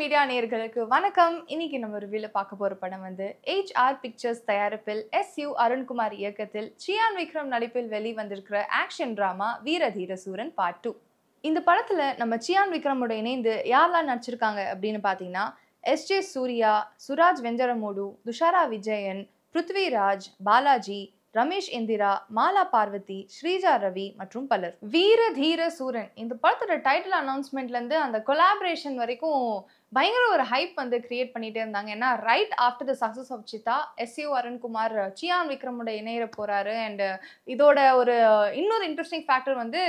Media நேயர்களுக்கு வணக்கம். இன்னைக்கு நம்ம ரிவ்யூல பார்க்க போற படம் வந்து HR பிக்சர்ஸ் தயாரிப்பில் SU அருண்குமார் இயக்கத்தில் சியான் விக்ரம் நடிப்பில் வெளிவந்திருக்கிற ஆக்ஷன் டிராமா வீரதீர சூரன் பார்ட் 2. இந்த படத்துல நம்ம சியான் விக்ரமோட இணைந்து யாரெல்லாம் நடிச்சிருக்காங்க அப்படின்னு பார்த்தீங்கன்னா SJ சூர்யா, சுராஜ் வெஞ்சரமோடு, துஷாரா விஜயன், பிருத்விராஜ், பாலாஜி, ரமேஷ் இந்திரா, மாலா பார்வதி, ஸ்ரீஜா ரவி மற்றும் பலர். வீர தீர சூரன் இந்த படத்தோட டைட்டில் அனௌன்ஸ்மெண்ட்ல இருந்து அந்த கொலாபரேஷன் வரைக்கும் பயங்கர ஒரு ஹைப் வந்து கிரியேட் பண்ணிட்டே இருந்தாங்க. ஏன்னா right after the success of Chithha SU Arunkumar Chiyaan விக்ரமோட இணையற போறாரு. அண்ட் இதோட ஒரு இன்னொரு இன்ட்ரெஸ்டிங் ஃபேக்டர் வந்து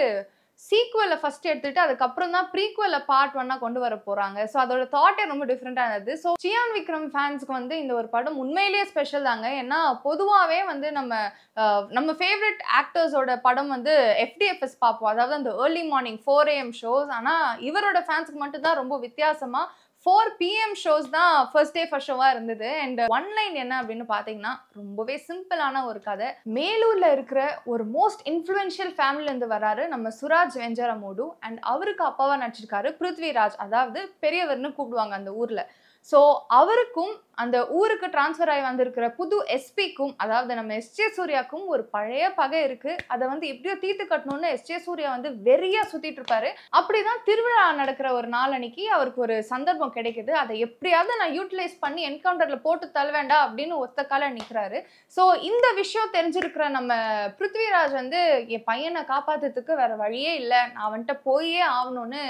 சீக்வலை ஃபர்ஸ்ட் எடுத்துட்டு அதுக்கப்புறம் தான் ப்ரீக்வலை பார்ட் 1 கொண்டு வர போறாங்க. ஸோ அதோட தாட்டே ரொம்ப டிஃப்ரெண்டா இருந்தது. ஸோ சியான் விக்ரம் ஃபேன்ஸ்க்கு வந்து இந்த ஒரு படம் உண்மையிலேயே ஸ்பெஷல் தாங்க. ஏன்னா பொதுவாகவே வந்து நம்ம ஃபேவரட் ஆக்டர்ஸோட படம் வந்து FDFS பார்ப்போம், அதாவது அந்த ஏர்லி மார்னிங் 4 AM ஷோஸ். ஆனால் இவரோட ஃபேன்ஸ்க்கு மட்டும் தான் ரொம்ப வித்தியாசமா 4 PM ஷோஸ் தான் ஃபர்ஸ்ட் டே ஃபர்ஸ்ட் ஷோவா இருந்தது. அண்ட் ஒன் லைன் என்ன அப்படின்னு பார்த்தீங்கன்னா ரொம்பவே சிம்பிளான ஒரு கதை. மேலூர்ல இருக்கிற ஒரு மோஸ்ட் இன்ஃப்ளூயன்ஷியல் ஃபேமிலில இருந்து வராரு நம்ம சுராஜ் வெஞ்சரமோடு. அண்ட் அவருக்கு அப்பாவா நடிச்சிருக்காரு பிருத்விராஜ், அதாவது பெரியவர்னு கூப்பிடுவாங்க அந்த ஊர்ல. ஸோ அவருக்கும் அந்த ஊருக்கு டிரான்ஸ்ஃபர் ஆகி வந்திருக்கிற புது SPக்கும், அதாவது நம்ம SJ சூர்யாக்கும் ஒரு பழைய பகை இருக்கு. அதை வந்து எப்படியோ தீர்த்து கட்டணும்னு SJ சூர்யா வந்து வெறியா சுத்திட்டு இருப்பாரு. அப்படிதான் திருவிழா நடக்கிற ஒரு நாள் அன்னைக்கு அவருக்கு ஒரு சந்தர்ப்பம் கிடைக்குது. அதை எப்படியாவது நான் யூட்டிலைஸ் பண்ணி என்கவுண்டர்ல போட்டு தள்ள வேண்டாம் அப்படின்னு ஒத்த கால நிற்கிறாரு. ஸோ இந்த விஷயம் தெரிஞ்சிருக்கிற நம்ம பிருத்விராஜ் வந்து என் பையனை காப்பாத்துறதுக்கு வேற வழியே இல்லை, நான் வந்துட்டு போயே ஆகணும்னு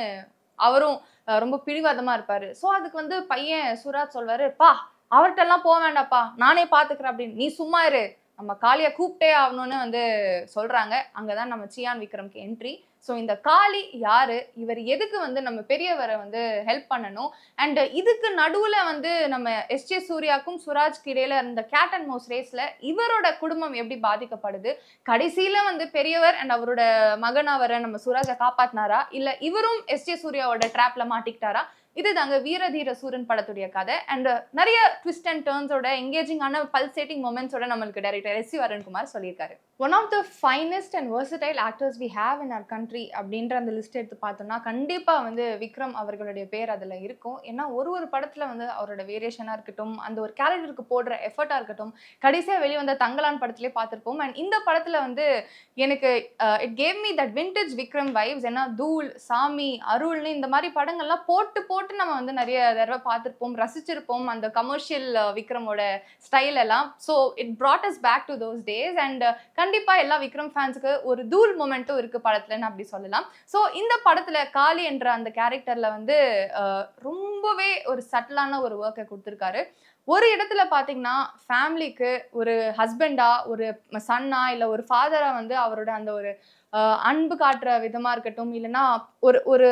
அவரும் ரொம்ப பிடிவாதமா இருப்பாரு. ஸோ அதுக்கு வந்து பையன் சுராஜ் சொல்வாரு, பா அவர்கிட்ட எல்லாம் போக வேண்டாப்பா, நானே பாத்துக்கிறேன் அப்படின்னு, நீ சும்மா இரு, நம்ம காளியை கூப்பிட்டே ஆகணும்னு வந்து சொல்றாங்க. அங்கதான் நம்ம சியான் விக்ரம்க்கு என்ட்ரி. ஸோ இந்த காளி யாரு, இவர் எதுக்கு வந்து நம்ம பெரியவரை வந்து ஹெல்ப் பண்ணணும், அண்ட் இதுக்கு நடுவுல வந்து நம்ம SJ சூர்யாக்கும் சுராஜ்க்கு இடையில இருந்த கேட் அண்ட் மவுஸ் ரேஸ்ல இவரோட குடும்பம் எப்படி பாதிக்கப்படுது, கடைசியில வந்து பெரியவர் அண்ட் அவரோட மகன் அவரை நம்ம சுராஜை காப்பாத்தினாரா, இல்ல இவரும் SJ சூர்யாவோட ட்ராப்ல மாட்டிக்கிட்டாரா, இதுதாங்க வீரதீர சூரன் படத்துடைய கதை. அண்ட் நிறைய ட்விஸ்ட் அண்ட் டர்ன்ஸோட எங்கேஜிங்கான பல்சேட்டிங் மொமெண்ட்ஸோட நம்மளுக்கு டைரக்டர் SU அருண்குமார் சொல்லியிருக்காரு. One of the finest and versatile actors we have in our country அப்படின்ற அந்த லிஸ்ட் எடுத்து பார்த்தோம்னா கண்டிப்பாக வந்து விக்ரம் அவர்களுடைய பேர் அதில் இருக்கும். ஏன்னா ஒரு படத்தில் வந்து அவரோட வேரியேஷனாக இருக்கட்டும், அந்த ஒரு கேரக்டருக்கு போடுற எஃபர்ட்டாக இருக்கட்டும், கடைசியாக வெளிவந்த தங்கலான் படத்திலே பார்த்துருப்போம். அண்ட் இந்த படத்தில் வந்து எனக்கு it gave me that vintage Vikram vibes. ஏன்னா தூள், சாமி, அருள்னு இந்த மாதிரி படங்கள்லாம் போட்டு நம்ம வந்து நிறைய தடவை பார்த்துருப்போம், ரசிச்சிருப்போம் அந்த கமர்ஷியல் விக்ரமோட ஸ்டைல் எல்லாம். So it brought us back to those days. And கண்டிப்பா எல்லா விக்ரம் ஃபேன்ஸுக்கு ஒரு தூள் மொமெண்ட்டும் இருக்கு படத்துலன்னு அப்படி சொல்லலாம். ஸோ இந்த படத்துல காளி என்ற அந்த கேரக்டர்ல வந்து ரொம்பவே ஒரு சட்டிலான ஒரு ஒர்க்கை கொடுத்துருக்காரு. ஒரு இடத்துல பாத்தீங்கன்னா ஃபேமிலிக்கு ஒரு ஹஸ்பண்டா, ஒரு சன்னா, இல்ல ஒரு ஃபாதரா வந்து அவரோட அந்த ஒரு அன்பு காட்டுற விதமா இருக்கட்டும், இல்லைன்னா ஒரு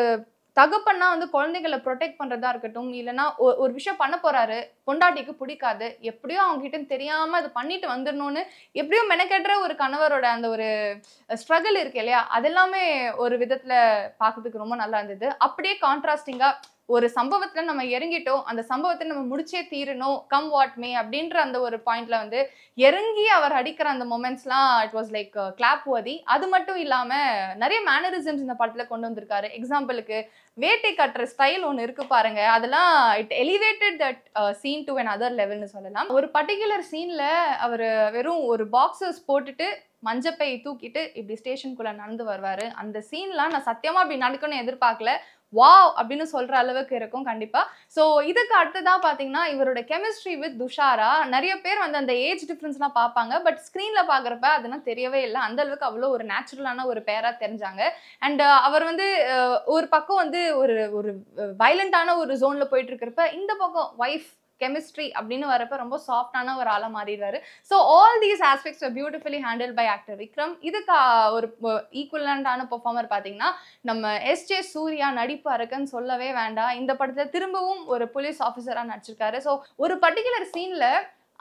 தகப்பன்னா வந்து குழந்தைகளை ப்ரொடெக்ட் பண்றதா இருக்கட்டும், இல்லைன்னா ஒரு விஷயம் பண்ண போறாரு, பொண்டாட்டிக்கு பிடிக்காது, எப்படியோ அவங்க கிட்ட தெரியாம அதை பண்ணிட்டு வந்துடணும்னு எப்படியோ மெனக்கெடுற ஒரு கணவரோட அந்த ஒரு ஸ்ட்ரகிள் இருக்கு இல்லையா, அதெல்லாமே ஒரு விதத்துல பார்க்கறதுக்கு ரொம்ப நல்லா இருந்தது. அப்படியே கான்ட்ராஸ்டிங்கா ஒரு சம்பவத்துல நம்ம இறங்கிட்டோம், அந்த சம்பவத்தை நம்ம முடிச்சே தீரணும், கம் வாட் மே அப்படின்ற அந்த ஒரு பாயிண்ட்ல வந்து இறங்கி அவர் அடிக்கிற அந்த மொமெண்ட்ஸ்லாம் it was like clap worthy. அது மட்டும் இல்லாம நிறைய மேனரிசம்ஸ் இந்த படத்துல கொண்டு வந்திருக்காரு. எக்ஸாம்பிளுக்கு வேட்டை கட்டுற ஸ்டைல் ஒன்று இருக்கு பாருங்க, அதெல்லாம் it elevated that scene to an other லெவல்னு சொல்லலாம். ஒரு பர்டிகுலர் சீன்ல அவர் வெறும் ஒரு பாக்ஸர்ஸ் போட்டுட்டு மஞ்சப்பை தூக்கிட்டு இப்படி ஸ்டேஷனுக்குள்ள நடந்து வருவாரு. அந்த சீன்லாம் நான் சத்தியமா அப்படி நடக்கணும்னு எதிர்பார்க்கல, வாவ் அப்படின்னு சொல்ற அளவுக்கு இருக்கும் கண்டிப்பா. ஸோ இதுக்கு அடுத்ததான் பாத்தீங்கன்னா இவரோட கெமிஸ்ட்ரி வித் துஷாரா. நிறைய பேர் வந்து அந்த ஏஜ் டிஃபரன்ஸ்லாம் பார்ப்பாங்க, பட் ஸ்க்ரீன்ல பாக்குறப்ப அதெல்லாம் தெரியவே இல்லை. அந்த அளவுக்கு அவ்வளோ ஒரு நேச்சுரலான ஒரு பேரா தெரிஞ்சாங்க. அண்ட் அவர் வந்து ஒரு பக்கம் வந்து ஒரு வயலண்டான ஒரு ஜோன்ல போயிட்டு இருக்கிறப்ப இந்த பக்கம் வைஃப் கெமிஸ்ட்ரி அப்படின்னு வரப்ப ரொம்ப சாஃப்டான ஒரு ஆளா மாறிடுறாரு. So all these aspects are beautifully handle by actor Vikram. இதுக்கு ஒரு ஈக்குவலண்டான பெர்ஃபார்மர் பார்த்தீங்கன்னா நம்ம SJ சூர்யா. நடிப்பு அரக்கன்னு சொல்லவே வேண்டாம். இந்த படத்துல திரும்பவும் ஒரு போலீஸ் ஆஃபீஸரா நடிச்சிருக்காரு. ஸோ ஒரு பர்டிகுலர் சீன்ல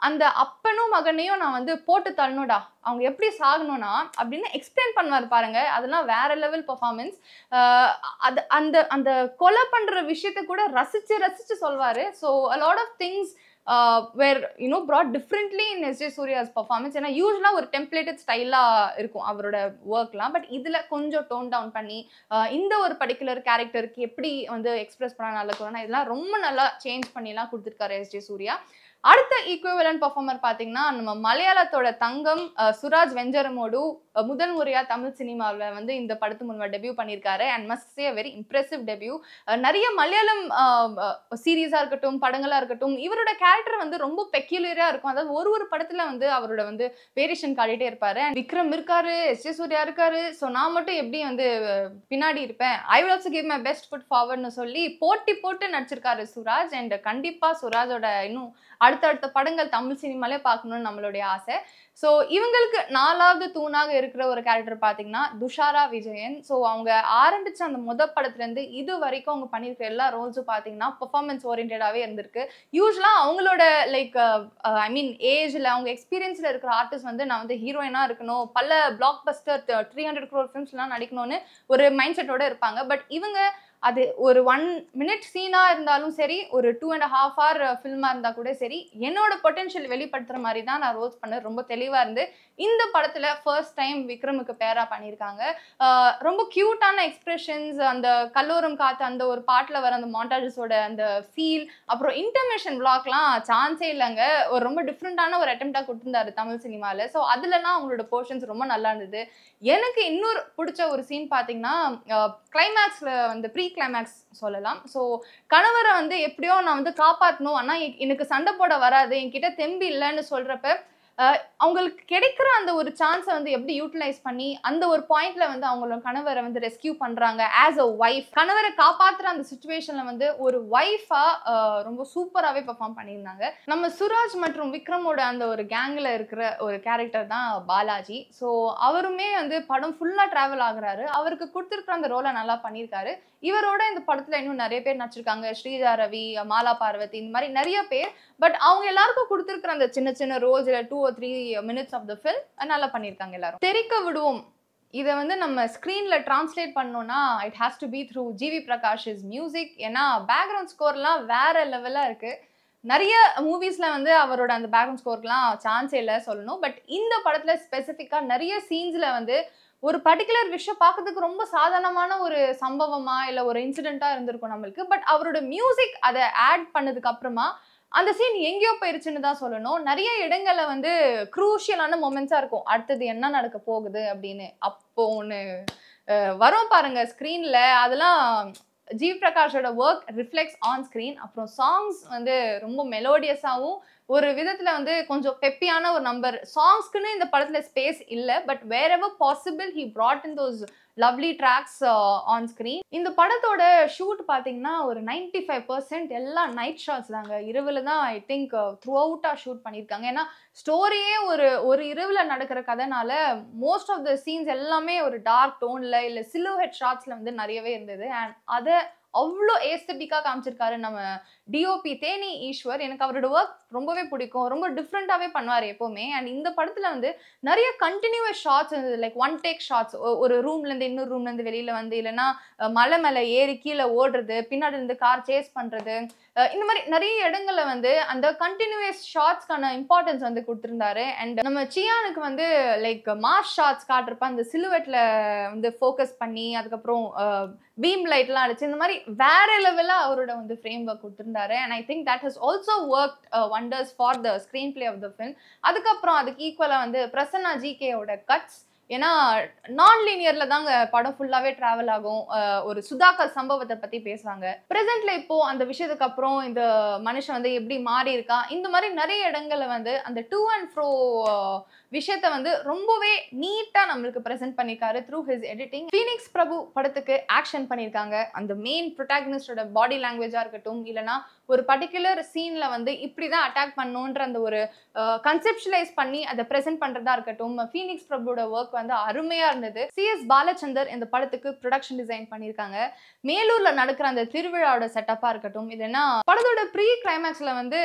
அந்த அப்பனும் மகனையும் நான் வந்து போட்டு தள்ளணும்டா, அவங்க எப்படி சாகணும்னா அப்படின்னு எக்ஸ்பிளைன் பண்ணுவார் பாருங்க, அதெல்லாம் வேற லெவல் பெர்ஃபார்மன்ஸ். அது அந்த அந்த கொலை பண்ற விஷயத்த கூட ரசிச்சு சொல்வாரு. So a lot of things were brought differently in S.J. Surya's performance. ஏன்னா யூஸ்வலா ஒரு டெம்ப்ளேட்டட் ஸ்டைலா இருக்கும் அவரோட ஒர்க்லாம். பட் இதுல கொஞ்சம் டோன் டவுன் பண்ணி இந்த ஒரு பர்டிகுலர் கேரக்டருக்கு எப்படி வந்து எக்ஸ்பிரஸ் பண்ண நல்லா இருக்கணும் இதெல்லாம் ரொம்ப நல்லா சேஞ்ச் பண்ணிலாம் கொடுத்துருக்காரு S.J. சூர்யா. அடுத்த ஈக்குவலன்ட் பர்ஃபார்மர் பாத்தீங்கன்னா நம்ம மலையாளத்தோட தங்கம் சுராஜ் வெஞ்சரமோடு முதல் முறையா தமிழ் சினிமாவில் வந்து இந்த படத்து முன்வா டெபியூ பண்ணியிருக்காரு. And must say very impressive debut. நிறைய மலையாளம் சீரீஸா இருக்கட்டும் படங்களா இருக்கட்டும் இவரோட கேரக்டர் வந்து ரொம்ப பெக்யூலரா இருக்கும். அதாவது ஒரு படத்துல வந்து அவரோட வந்து வேரியேஷன் காட்டிட்டே இருப்பாரு. அண்ட் விக்ரம் இருக்காரு, S.J. சூர்யா இருக்காரு, ஸோ நான் மட்டும் எப்படி வந்து பின்னாடி இருப்பேன், I will also give my best foot ஃபார்வர்ட்னு சொல்லி போட்டு நடிச்சிருக்காரு சுராஜ். அண்ட் கண்டிப்பா சுராஜோட இன்னும் அடுத்தடுத்த படங்கள் தமிழ் சினிமாலே பார்க்கணும்னு நம்மளுடைய ஆசை. ஸோ இவங்களுக்கு 4வது தூணாக இருக்கிற ஒரு கேரக்டர் பார்த்தீங்கன்னா துஷாரா விஜயன். ஸோ அவங்க ஆரம்பிச்ச அந்த படத்துலேருந்து இது வரைக்கும் அவங்க பண்ணியிருக்கிற எல்லா ரோல்ஸும் பார்த்தீங்கன்னா பெர்ஃபார்மன்ஸ் ஓரியன்டாகவே இருந்திருக்கு. யூஸ்வலாக அவங்களோட லைக் ஐ மீன் ஏஜில் அவங்க எக்ஸ்பீரியன்ஸில் இருக்கிற ஆர்டிஸ்ட் வந்து நான் வந்து ஹீரோயினாக இருக்கணும், பல பிளாக் பஸ்டர் 300 crore ஃபிலிம்ஸ்லாம் நடிக்கணும்னு ஒரு மைண்ட் செட்டோட இருப்பாங்க. பட் இவங்க அது ஒரு 1 minute சீனா இருந்தாலும் சரி, ஒரு 2.5 hour ஃபில்மா இருந்தா கூட சரி, என்னோட பொட்டன்ஷியல் வெளிப்படுத்துற மாதிரி தான் நான் ரோல்ஸ் பண்ண ரொம்ப தெளிவா இருந்து இந்த படத்துல ஃபர்ஸ்ட் டைம் விக்ரமுக்கு பேரா பண்ணியிருக்காங்க. ரொம்ப கியூட்டான எக்ஸ்பிரஷன்ஸ், அந்த கல்லோரம் காத்து அந்த ஒரு பாட்டுல வர அந்த மாண்டாஜஸோட அந்த ஃபீல், அப்புறம் இன்டர்மிஷன் பிளாக்லாம் சான்ஸே இல்லைங்க. ஒரு ரொம்ப டிஃப்ரெண்டான ஒரு அட்டெம்ப்டா கொடுத்திருந்தாரு தமிழ் சினிமால. ஸோ அதுலலாம் அவங்களோட போர்ஷன்ஸ் ரொம்ப நல்லா இருந்தது. எனக்கு இன்னொரு பிடிச்ச ஒரு சீன் பாத்தீங்கன்னா கிளைமேக்ஸ்ல வந்து ப்ரீ கிளைமேக்ஸ் சொல்லலாம். ஸோ கணவரை வந்து எப்படியோ நான் வந்து காப்பாற்றணும், ஆனா எனக்கு சண்டை போட வராது, என்கிட்ட தெம்பு இல்லைன்னு சொல்றப்ப அவங்களுக்கு கிடைக்கிற அந்த ஒரு சான்ஸை வந்து எப்படி யூட்டிலைஸ் பண்ணி அந்த ஒரு பாயிண்ட்ல வந்து அவங்களோட கணவரை வந்து ரெஸ்கியூ பண்றாங்க ஆஸ் அ ஒய்ஃப். கணவரை காப்பாத்துற அந்த சுச்சுவேஷன்ல வந்து ஒரு ஒய்ஃபா ரொம்ப சூப்பராகவே பெர்ஃபார்ம் பண்ணியிருந்தாங்க. நம்ம சுராஜ் மற்றும் விக்ரமோட அந்த ஒரு கேங்ல இருக்கிற ஒரு கேரக்டர் தான் பாலாஜி. ஸோ அவருமே வந்து படம் ஃபுல்லா டிராவல் ஆகுறாரு. அவருக்கு கொடுத்துருக்குற அந்த ரோலை நல்லா பண்ணியிருக்காரு. இவரோட இந்த படத்துல இன்னும் நிறைய பேர் நடிச்சிருக்காங்க, ஸ்ரீஜா ரவி, மாலா பார்வதி, இந்த மாதிரி நிறைய பேர். பட் அவங்க எல்லாருக்கும் கொடுத்துருக்குற அந்த சின்ன சின்ன roles 2 or 3 minutes of the film நல்லா பண்ணியிருக்காங்க எல்லாரும். தெரிக்க விடுவோம் இதை வந்து நம்ம ஸ்க்ரீனில் டிரான்ஸ்லேட் பண்ணோம்னா it has to be through GV Prakash music. ஏன்னா பேக்ரவுண்ட் ஸ்கோர்லாம் வேற லெவலாக இருக்கு. நிறைய மூவிஸ்ல வந்து அவரோட அந்த பேக்ரவுண்ட் ஸ்கோர்லாம் சான்ஸே இல்லை சொல்லணும். பட் இந்த படத்துல ஸ்பெசிஃபிக்கா நிறைய சீன்ஸ்ல வந்து ஒரு பர்டிகுலர் விஷயம் பார்க்கறதுக்கு ரொம்ப சாதாரணமான ஒரு சம்பவமா இல்லை ஒரு இன்சிடென்ட்டா இருந்திருக்கும் நம்மளுக்கு. பட் அவரோட மியூசிக் அதை ஆட் பண்ணதுக்கு அப்புறமா அந்த சீன் எங்கேயோ போயிருச்சுன்னு தான் சொல்லணும். நிறைய இடங்கள்ல வந்து குரூஷியலான மொமெண்ட்ஸா இருக்கும், அடுத்தது என்ன நடக்க போகுது அப்படின்னு. அப்போ ஒன்று வரும் பாருங்க ஸ்க்ரீன்ல, அதெல்லாம் ஜி பிரகாஷோட ஒர்க் ரிஃப்ளெக்ட்ஸ் ஆன் ஸ்க்ரீன். அப்புறம் சாங்ஸ் வந்து ரொம்ப மெலோடியஸாகவும் ஒரு விதத்துல வந்து கொஞ்சம் பெப்பியான ஒரு நம்பர். சாங்ஸ்க்குன்னு இந்த படத்துல ஸ்பேஸ் இல்லை, but wherever possible he brought in those lovely tracks on screen. இந்த படத்தோட ஷூட் பார்த்தீங்கன்னா ஒரு 95% எல்லாம் நைட் ஷாட்ஸ் தாங்க. இரவுல தான் ஐ திங்க் த்ரூ அவுட்டா ஷூட் பண்ணியிருக்காங்க. ஏன்னா ஸ்டோரியே ஒரு இரவுல நடக்கிற கதைனால மோஸ்ட் ஆஃப் த சீன்ஸ் எல்லாமே ஒரு டார்க் டோன்ல இல்லை சிலுஹெட் ஷாட்ஸ்ல வந்து நிறையவே இருந்தது. அண்ட் அதை அவ்வளோ ஏஸ்தட்டிக்காக காமிச்சிருக்காரு நம்ம டிஓபி தேனி ஈஸ்வர். எனக்கு அவரோட ஒர்க் ரொம்பவே பிடிக்கும், ரொம்ப டிஃப்ரெண்டாகவே பண்ணுவார் எப்போவுமே. அண்ட் இந்த படத்தில் வந்து நிறைய கண்டினியூஸ் ஷார்ட்ஸ் இருந்தது, லைக் ஒன் டேக் ஷார்ட்ஸ். ஒரு ரூம்லேருந்து இன்னொரு ரூம்லேருந்து வெளியில் வந்து, இல்லைன்னா மலை மேலே ஏறி கீழே ஓடுறது, பின்னாடி இருந்து கார் சேஸ் பண்ணுறது, இந்த மாதிரி நிறைய இடங்கள்ல வந்து அந்த கண்டினியூஸ் ஷார்ட்ஸ்க்கான இம்பார்ட்டன்ஸ் வந்து கொடுத்துருந்தாரு. அண்ட் நம்ம சியானுக்கு வந்து லைக் மாஸ் ஷார்ட்ஸ் காட்டுறப்ப அந்த சிலுவெட்ல வந்து ஃபோக்கஸ் பண்ணி அதுக்கப்புறம் பீம் லைட்லாம் அடிச்சு இந்த மாதிரி வேற லெவலில் அவரோட வந்து ஃப்ரேம் ஒர்க் கொடுத்துருந்தாரு. And I think that has also work wonders for the screen play of the film. அதுக்கப்புறம் அதுக்கு ஈக்குவலாக வந்து பிரசன்னா ஜிகேயோட கட்ஸ், ஏன்னா நான் லீனியர்ல தாங்க படம் ஃபுல்லாவே டிராவல் ஆகும். ஒரு சுதாகர் சம்பவத்தை பத்தி பேசுவாங்க. பிரசன்ட்ல இப்போ அந்த விஷயத்துக்கு அப்புறம் இந்த மனுஷன் வந்து எப்படி மாறி இருக்கா, இந்த மாதிரி நிறைய இடங்கள்ல வந்து அந்த டூ அண்ட் ஃப்ரோ விஷயத்த வந்து ரொம்பவே நீட்டா நம்மளுக்கு பிரசன்ட் பண்ணிருக்காரு த்ரூ ஹிஸ் எடிட்டிங். ஃபீனிக்ஸ் பிரபு படத்துக்கு ஆக்ஷன் பண்ணியிருக்காங்க. அந்த மெயின் ப்ரொட்டாகனிஸ்டோட பாடி லாங்குவேஜா இருக்கட்டும், இல்லைன்னா ஒரு பர்டிகுலர் சீன்ல வந்து இப்படிதான் அட்டாக் பண்ணணுன்ற அந்த ஒரு கன்செப்டுவலைஸ் பண்ணி அதை பிரசென்ட் பண்றதா இருக்கட்டும், ஃபீனிக்ஸ் பிரபுவோட ஒர்க் வந்து அருமையா இருந்தது. CS பாலச்சந்தர் இந்த படத்துக்கு ப்ரொடக்ஷன் டிசைன் பண்ணியிருக்காங்க. மேலூர்ல நடக்கிற அந்த திருவிழாவோட செட்டப்பா இருக்கட்டும், இல்லைன்னா படத்தோட ப்ரீ கிளைமேக்ஸ்ல வந்து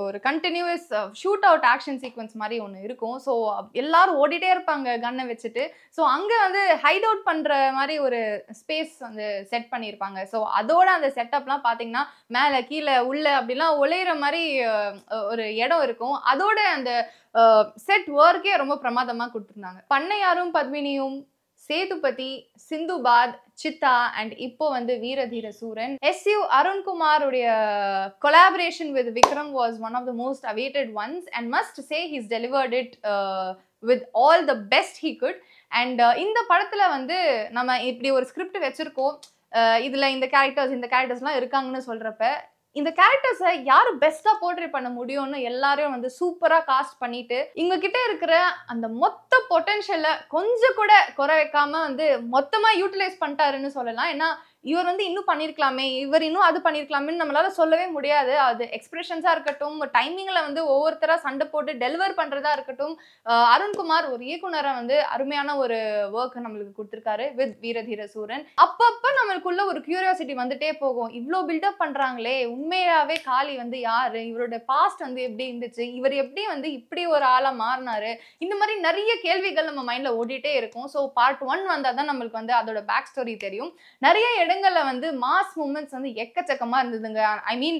ஒரு continuous shoot out action sequence மாதிரி ஒன்று இருக்கும். இருக்கும். ஸோ எல்லாரும் ஓடிட்டே இருப்பாங்க கன்னை வச்சுட்டு. ஸோ அங்க வந்து ஹைட் அவுட் பண்ற மாதிரி ஒரு ஸ்பேஸ் வந்து செட் பண்ணியிருப்பாங்க. ஸோ அதோட அந்த செட்டப்லாம் பார்த்தீங்கன்னா மேலே கீழே உள்ள அப்படிலாம் ஒளியிற மாதிரி ஒரு இடம் இருக்கும். அதோட அந்த செட் ஒர்க்கே ரொம்ப பிரமாதமா கொடுத்துருந்தாங்க. பண்ணையாரும் பத்மினியும், சேதுபதி, சிந்துபாத், சித்தா அண்ட் இப்போ வந்து வீரதீர சூரன். SU அருண்குமார் உடைய collaboration with Vikram was one of the most awaited ones and must say he's delivered it with all the best he could. And இந்த படத்துல வந்து நம்ம இப்படி ஒரு ஸ்கிரிப்ட் வச்சிருக்கோம், இதுல இந்த கேரக்டர்ஸ்லாம் இருக்காங்கன்னு சொல்றப்ப இந்த கேரக்டர்ஸை யாரு பெஸ்டா போர்ட்ரே பண்ண முடியும்னு எல்லாரையும் வந்து சூப்பரா காஸ்ட் பண்ணிட்டு இவங்க கிட்ட இருக்கிற அந்த மொத்த பொட்டன்ஷியலை கொஞ்சம் கூட குறை வைக்காம வந்து மொத்தமா யூட்டிலைஸ் பண்ணிட்டாருன்னு சொல்லலாம். ஏன்னா இவர் வந்து இன்னும் பண்ணியிருக்கலாமே, இவர் இன்னும் அது பண்ணியிருக்கலாமேன்னு நம்மளால சொல்லவே முடியாது. அது எக்ஸ்பிரஷன்ஸா இருக்கட்டும், டைமிங்ல வந்து ஒவ்வொருத்தரா சண்டை போட்டு டெலிவர் பண்றதா இருக்கட்டும், அருண்குமார் ஒரு இயக்குனரை வந்து அருமையான ஒரு ஒர்க் நம்மளுக்கு கொடுத்திருக்காரு வித் வீரதீர சூரன். அப்பப்ப நம்மளுக்குள்ள ஒரு கியூரியாசிட்டி வந்துட்டே போகும். இவ்வளோ பில்டப் பண்றாங்களே, உண்மையாவே காளி வந்து யாரு, இவரோட பாஸ்ட் வந்து எப்படி இருந்துச்சு, இவர் எப்படி வந்து இப்படி ஒரு ஆளா மாறினாரு, இந்த மாதிரி நிறைய கேள்விகள் நம்ம மைண்ட்ல ஓடிட்டே இருக்கும். ஸோ பார்ட் 1 வந்தாதான் நம்மளுக்கு வந்து அதோட பேக் ஸ்டோரி தெரியும். நிறைய இடங்கள்ல வந்து மாஸ் மூமெண்ட்ஸ் வந்து எக்கச்சக்கமா இருந்ததுங்க. I mean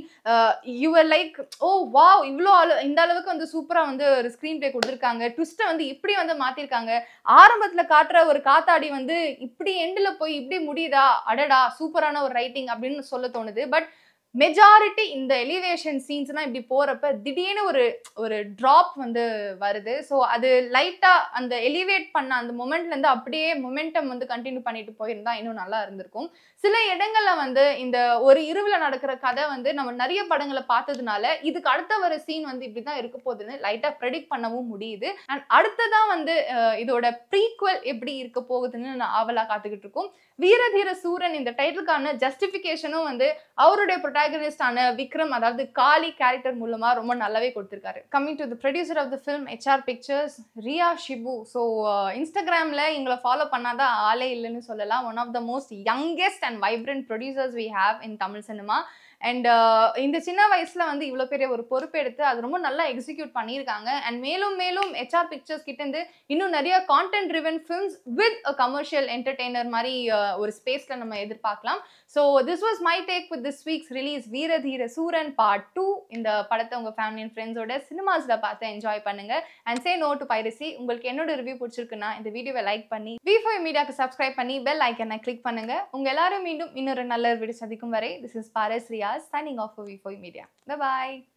you are like oh wow, இவ்வளோ இந்த அளவுக்கு வந்து சூப்பரா வந்து ஒரு ஸ்கிரீன் பிளே கொடுத்துருக்காங்க, ட்விஸ்ட்டை வந்து இப்படி வந்து மாத்திருக்காங்க, ஆரம்பத்துல காட்டுற ஒரு காத்தாடி வந்து இப்படி எண்டில் போய் இப்படி முடியுதா, அடடா சூப்பரான ஒரு ரைட்டிங் அப்படின்னு சொல்ல தோணுது. பட் மெஜாரிட்டி இந்த எலிவேஷன் சீன்ஸ்லாம் இப்படி போறப்ப திடீர்னு ஒரு டிராப் வந்து வருது. ஸோ அது லைட்டா அந்த எலிவேட் பண்ண அந்த மொமெண்ட்ல இருந்து அப்படியே மொமெண்டம் வந்து கண்டினியூ பண்ணிட்டு போயிருந்தா இன்னும் நல்லா இருந்திருக்கும். சில இடங்கள்ல வந்து இந்த ஒரு இரவுல நடக்கிற கதை வந்து நம்ம நிறைய படங்களை பார்த்ததுனால இதுக்கு அடுத்த வர சீன் வந்து இப்படிதான் இருக்க போகுதுன்னு லைட்டா ப்ரெடிக்ட் பண்ணவும் முடியுது. அண்ட் அடுத்ததான் வந்து இதோட ப்ரீக்வல் எப்படி இருக்க போகுதுன்னு நான் ஆவலா காத்துக்கிட்டு இருக்கோம். வீரதீர சூரன் இந்த டைட்டிலுக்கான ஜஸ்டிஃபிகேஷனும் வந்து அவருடைய ப்ரொட்டாகனிஸ்டான விக்ரம், அதாவது காளி கேரக்டர் மூலமா ரொம்ப நல்லாவே கொடுத்திருக்காரு. Coming to the producer of the film HR pictures, Riya Shibu. So இன்ஸ்டாகிராம்ல எங்களை ஃபாலோ பண்ணாதான் ஆளே இல்லைன்னு சொல்லலாம். One of the most youngest and vibrant producers we have in Tamil cinema. And இந்த சின்ன வயசுல வந்து இவ்வளோ பெரிய ஒரு பொறுப்பு எடுத்து அது ரொம்ப நல்லா எக்ஸிக்யூட் பண்ணியிருக்காங்க. அண்ட் மேலும் மேலும் HR பிக்சர்ஸ் கிட்ட இருந்து இன்னும் நிறைய content driven films with a commercial entertainer மாதிரி ஒரு ஸ்பேஸ்ல நம்ம எதிர்பார்க்கலாம். So this was my take with this weeks release வீரதீர சூரன் பார்ட் 2. இந்த படத்தை உங்க ஃபேமிலி அண்ட் ஃப்ரெண்ட்ஸோட சினிமாஸ்ல பார்த்து என்ஜாய் பண்ணுங்க. And say no to piracy. உங்களுக்கு என்னோட ரிவ்யூ பிடிச்சிருக்குன்னா இந்த வீடியோவை லைக் பண்ணி V5 மீடியாக்கு சப்ஸ்கிரைப் பண்ணி பெல் ஐக்கனை கிளிக் பண்ணுங்க. உங்க எல்லாரும் மீண்டும் இன்னொரு நல்ல வீடியோ சந்திக்கும் வரை, this is Paras Riyaz signing off for V5 Media. Bye bye.